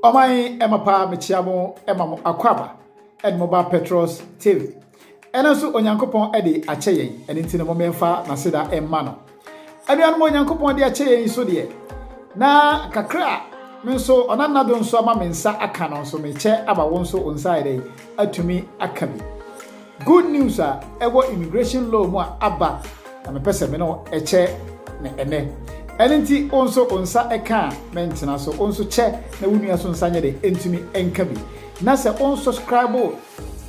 Omai Emapa Michiamo Emamo Akwaba and Mobile Petros TV. And also Onyankopon Eddie Acheye and into the Momenfa Nasida Emano. And the animal Yankopo de Acheye so dear. Na kakra menso onanado nso ama mensa aka no so meche aba wonso onside atumi akabi. Good news ewo immigration law mu aba na mepese me no eche na ene. Elenti onso onsa eka mentina so onso che na wunua so nsanye de entumi enkabi. Na se on subscribe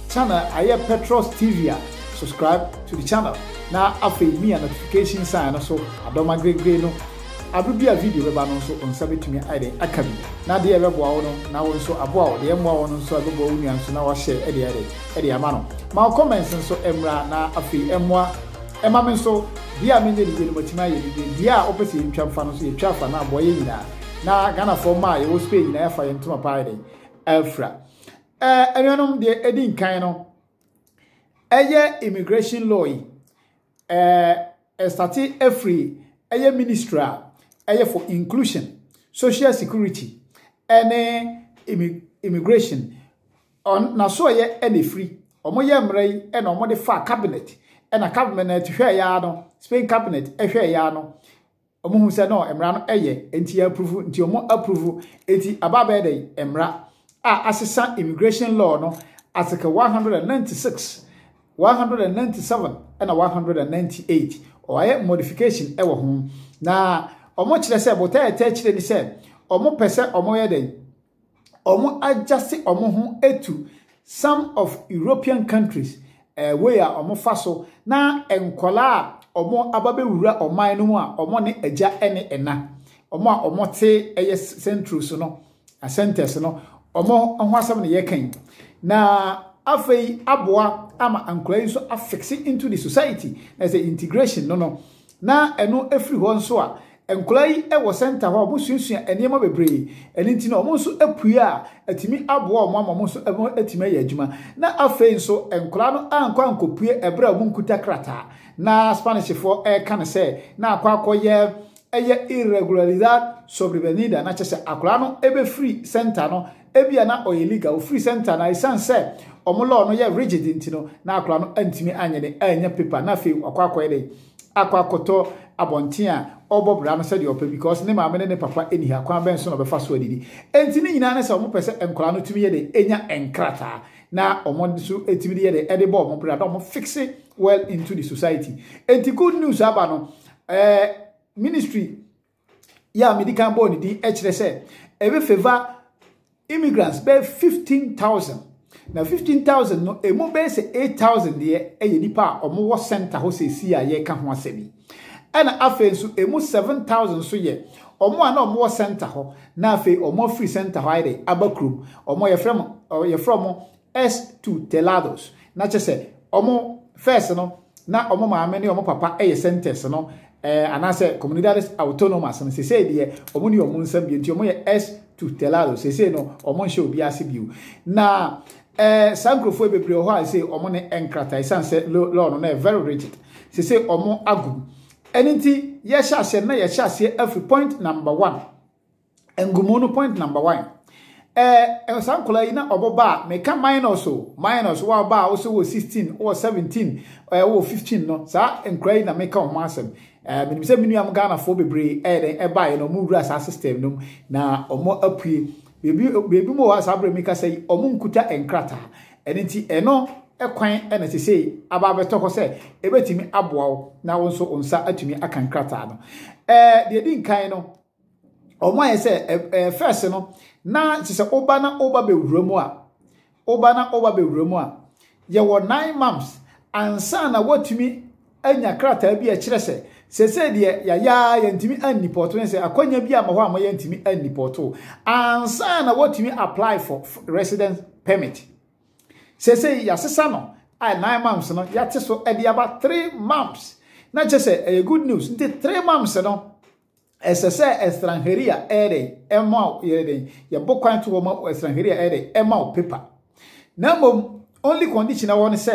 channel aye Petros TV subscribe to the channel. Na afi me notification sign so adoma gregre no abubia video beba no so onsa betumi ade akabi. Na de ebeboa wo no na wo so aboa wo de emoa wo no so abeboa wunua so na wo share ede ama no. Ma comments so emra na afi emoa ema me so dia me ne de motima ye dia opese ntwa mfa no so ye twa fa na aboye nyina na Ghana for ma ye wo Spain na yafa ye ntoma pa ide afra enuanom de edi nkan no eye immigration law yi start every eye ministry eye for inclusion social security and immigration on na so ye ene free omo ye mrai ene omo de fa cabinet ena cabinet hwe ya no Spain cabinet hwe ya no omo hu se no emra no eye enti approve enti omo approve enti ababe dey emra asesa immigration law no article 196 197 and 198 or modification ewo ho na omo kire se bota kire ni se omo pese omo ye den omo adjust omo ho etu some of European countries where omo faso na enkola omo ababe wura oman no mu a omo ne agya ene ena omo a omo te eye central so no a centers no omo ho asam ne yekan na afei aboa ama ankola yi so affix into the society as a integration no na eno every ho nso a enkola yi e wo center ho obusunsua enema bebre eninti na omo nso apua atimi aboa omo nso atimi ya adwuma na afei nso enkola no ankwa ankopue ebra omo nkuta krata na Spanish for kan say na akwakoye eye irregularidad sobrevenida na chese akola no ebe free center no ebia na illegal free center na isan say omulo no ye rigid intino na akola no antimi anyene anya paper na fe akwakoye dey akwakoto abontia obobra no se de opa because ne maame ne papa eni ha kwa ben so no be fa so adidi entini nyina na se omo pese enkola no tumi ye de enya enkrata na omo so etimi ye de ede bo omo bra omo fix it well into the society enti good news aba no ministry ya medical board di ekire se ebe favor immigrants be 15,000 na 15,000 no emu be se 8,000 de eye nipa omo wo center ho se si aye ka ho asebi ana afensu emu 7,000 so ye omo ana omo wo center ho na afi omo free center ho ide abakrum omo ye from S2 Telados na chese omo first no na omo maame ne omo papa eye centers no anase comunidades autonomas no se de omo ni omo nsam bi nti omo ye S2 Telados se no omo nhye obi ase biu na sankrofo bebre ho a se omo ne enkrata isanse law no na very rigid se omo agum eninti ye hyase na ye hyase every point number 1 engumono point number 1 sankola yi na oboba meka minus wa ba o so 16 or 17 or 15 no sa enkrai na meka o masem minimse minu am Ghana for bebre e ba ye no mu wura sa system no na omo apue bebi mo wa sa bre meka say omo nkuta enkrata eninti eno ekwan ena sesei aba beto ko se ebetimi aboa na won so onsa atumi akankrata no de di nkan no omo aye se first no na sise oba na oba bewuramu a ye wo 9 months ansa na watumi anya krata bi a kire se sese de ya ntimi annipoto ne se akwanya bi ama ho ama ya ntimi annipoto ansa na watumi apply for residence permit sese ya sesa no 9 months no ya te so e de aba 3 months na chese good news nti 3 months no esese extranjeria ere ema yede ya bokwan to wo extranjeria ere ema paper na only condition I want to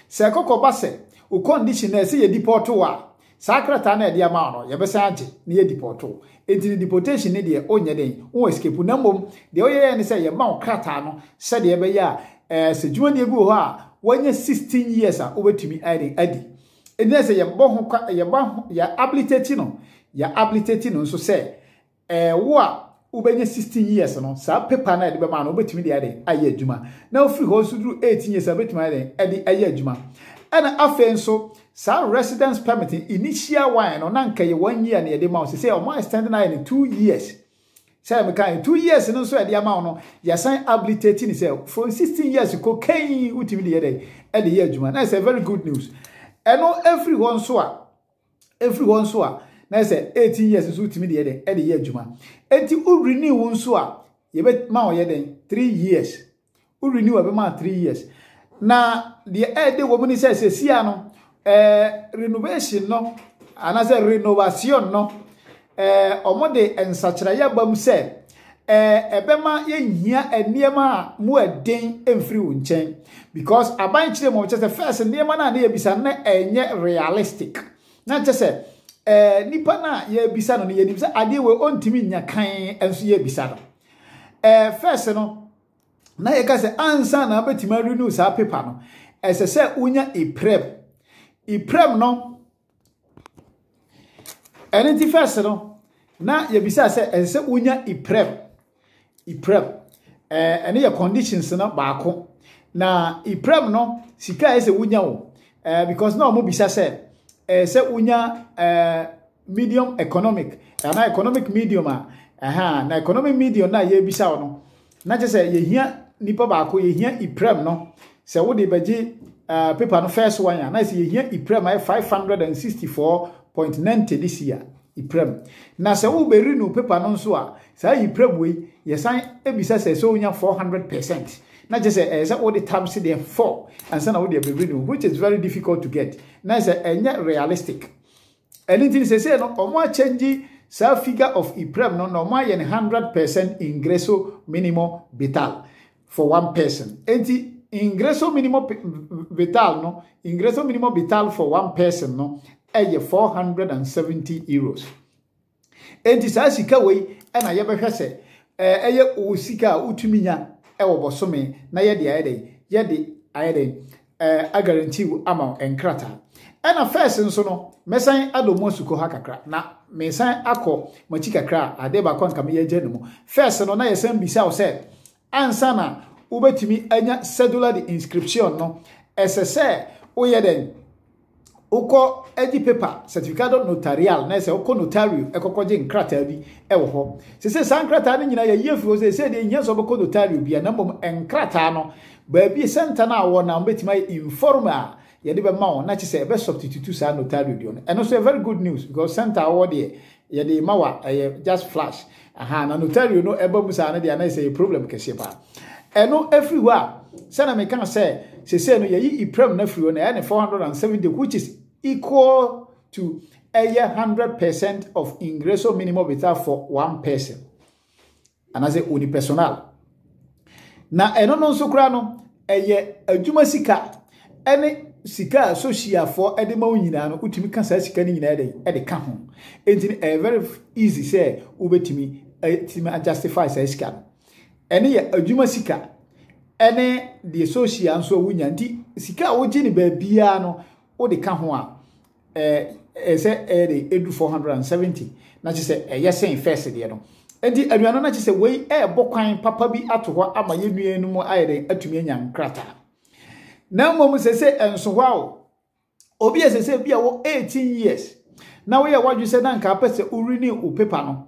say kokoba se o condition na se ye deport wa saa krata na de ama no ye besa age na ye deporto enti deportation ne de onye den won escape na mom de oye ne se ye ma krata no se de be ya se dwuma ne egu ho a wanya 16 years a obetumi adi eni se ye bo ho ya abilitate no nso se wo a ubenya 16 years no sa paper na de be ma no obetumi de ade aye adwuma na ofiri ho so duru 18 years obetumi ade aye adwuma ana afen so sa residence permit initial one no na nka ye 1 year na ye de ma so say o mo extend na ye 2 years say me kan 2 years no so e de ma no ya san abilitate ni say for 16 years ko kan utimi de ye de ye adwuma na say very good news eno everyone so a na say 18 years so utimi de ye adwuma enti u renew nso a ye be ma o ye den 3 years u renew be ma 3 years na the ede wo muni say sia no renovation no anase renovation no omode ensachira ya bam say ebema ye hia eniema mu eden emfiri wo nchen because aban chire mo chese first eniema na na yebisa na enye realistic na chese nipa na yebisa no ye nimsa ade we ontimi nya kan enso yebisa no first no na ye ka se ansa na betima renew sa paper no ese se unya iprem no enenti first no na yebisa se ese unya iprem ene ye conditions no baako na iprem no sika ese unya wo because na omo bisa se ese unya medium economic na economic medium na economic medium na ye bisa no na je se ye hia nipa baako ye hia iprem no se wo de beji paper no first one ya na se ye hia iprem 564.90 this year iprem na se wo be renew paper no nso a sa iprem we ye san ebisa se so nya 400% na je se se wo de times de 4 and so na wo de be renew which is very difficult to get na se enye realistic anything se no omo change sa figure of iprem no no ma ye 100% ingreso minimo vital for one person enti ingreso minimo vital no ingreso minimo vital for one person no eye 470 euros enti sa sika we na ye behwe se eye o sika utumi nya wo bosome na ye de ayede a guarantee ama enkrata na first nso no mesan adomo suko ha kakra na mesan akọ machi kakra ade ba kon kam ye gyenemu first no na ye san bisa o se ansa na ubetimi anya cedular the inscription no sse o ye den uko edi paper certificado notarial na se uko notario ekokoje nkrata bi ewo ho se sankrata ni nyina ye yefu se de nya so beko notario bi na mom enkrata no ba bi center na wo na betima informal ye de be ma won na che se be substitute sa notario dio no eno so very good news because center wo de ye de ma wa just flash na notario no eba musa na de na se problem kese ba eno everywhere sana me kan say se no ye iprem na free na ya 470 which is equal to 100% of ingreso minimum vital for one person and as a unipersonal na eno no so kra no adwuma sika ene sika social for ede ma nyina no utimi kan sa sika ni nyina ede ka ho enti very easy say ubetimi justify sa sika ene ye adwuma sika ene the social so wunya nti sika wo gini ba bia no o de ka ho a edu 470 na che se yesen first de no enti aduano na che se we bokwan papa bi ato ho ama ye nuanu mu ayede atumi anya nkrata na mom se enso hwa obi se bia wo 18 years na we wadwu se na nka pese urini u paper no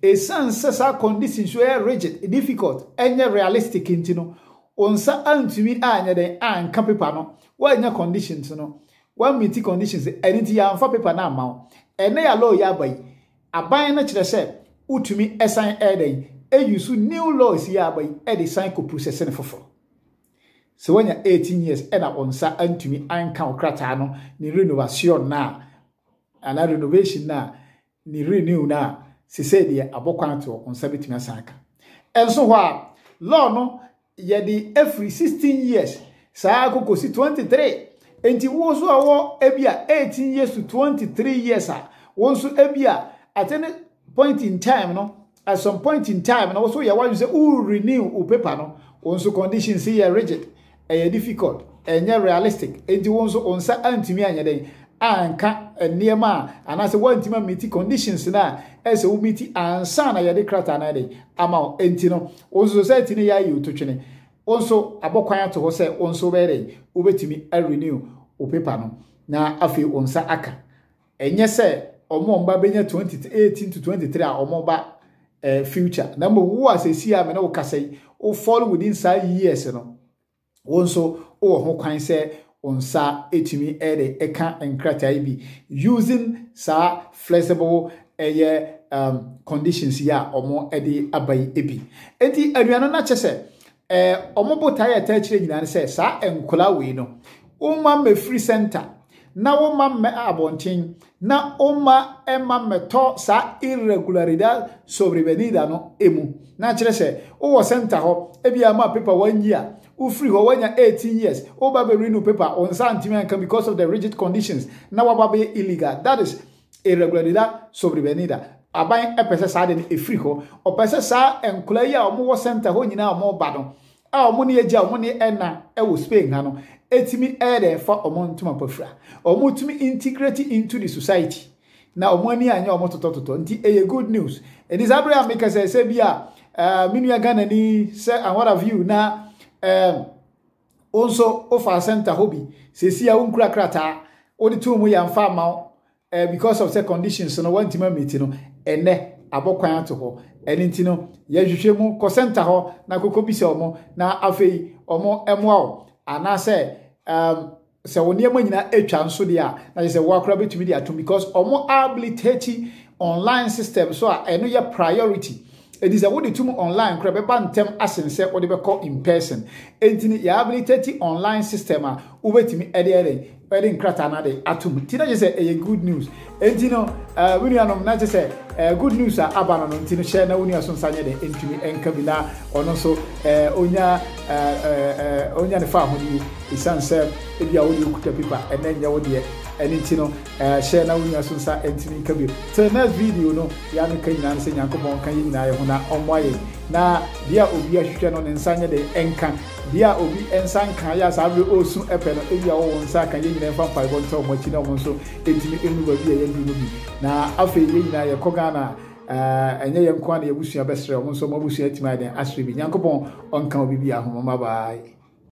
sense sa conditions so rigid difficult enye realistic ntino onsa antumi anya den anka paper no wanya conditions no one meet conditions anything ya for paper na ma ene ya law ya bai aban na kire se utumi esan eden use new laws ya bai edi sign ko process ne fofo so wanya 18 years ena onsa antumi anka okrata no ni renovation na ana renovation na ni renew na se say dia abokwan to onsa betumi asanka enso ho law no ye di every 16 years saa kokosi 23 enti wo so awo ebia 18 years to 23 years won so ebia at any point in time no at some point in time no so ya wan say renew o paper no won so conditions here rigid difficult realistic enti won so onsa antimi anyeden anka niema anase wantima meet conditions na ese wo meet ansa na yede krata na de ama enti no won society ne ya yi ototwene won so abokwan ato ho se won so bere obetimi renew o paper no na afi onsa aka enye se omo mba benya 2018 to 23 a omo ba future na mo wo asesi a me na wo kasai o fall within 5 years no won so o ho kwan se onsa etimi eka enkrata ibi using sa flexible conditions ya omo abai ebi enti aduano na chese omo botaye ta chire nyina se sa enkola we no umma me free center na umma me abontin na umma emma meto sa irregularidad sobrevenida no emu na chire se wo center ho ebi ama paper 1 year u free ho wanya 18 years o ba be renew paper on santimenka because of the rigid conditions na wa ba illegal. That is irregularidad sobrevenida aban epese sa de e free ho o pese sa enkola ya o mo center ho nyina o mo ba no a o mo ne agya o mo ne ena e wo Spain ha no etimi ede fa o mo ntuma pafra o mo tumi integrate into the society na o mo ani anya o mo totototo nti e good news. It is Abraham make say bia minu ya Ghana ni say and what have you na also offer center hobby sesi ya unkura krata odi tu mu ya mfa ma because of the conditions no want ma meet no ene abokwan ato ho eni ntino ya hwehwe mu ko center ho na kokko bi se omo na afei omo emoa o ana se se woni amanyina atwa nso de a na se wakura betumi de atom because omo habilitate online system so a eno ya priority. It is a woody to online crab bantem asense or the call in person. Entini ya habilitate online system ubetimi edin kratana de atum. Tina just say a good news. Entino we are not just say good news abana no ntino share na woni aso sanya de entimi enkabila ono so onya ne fa hodi isanse ebia wodi okuta paper enenya wodi entino share na woni aso sa entimi enkabila. So next video no ya no kan nyina se nyankopon kan nyina ye ho na omoye na dia obi ahwehwe no ne nsanya de enka dia obi ensanka ya sabe osu epe no ebia wo nsa kan nyina fa pa bonto omochi na omo so entimi enu ba bi ye bi no bi na afi ye nyina ye koga na enye ye nkwa na ye busua besre omo so mo busua tima den asre bi nyankopon onka obi bi ahoma bye.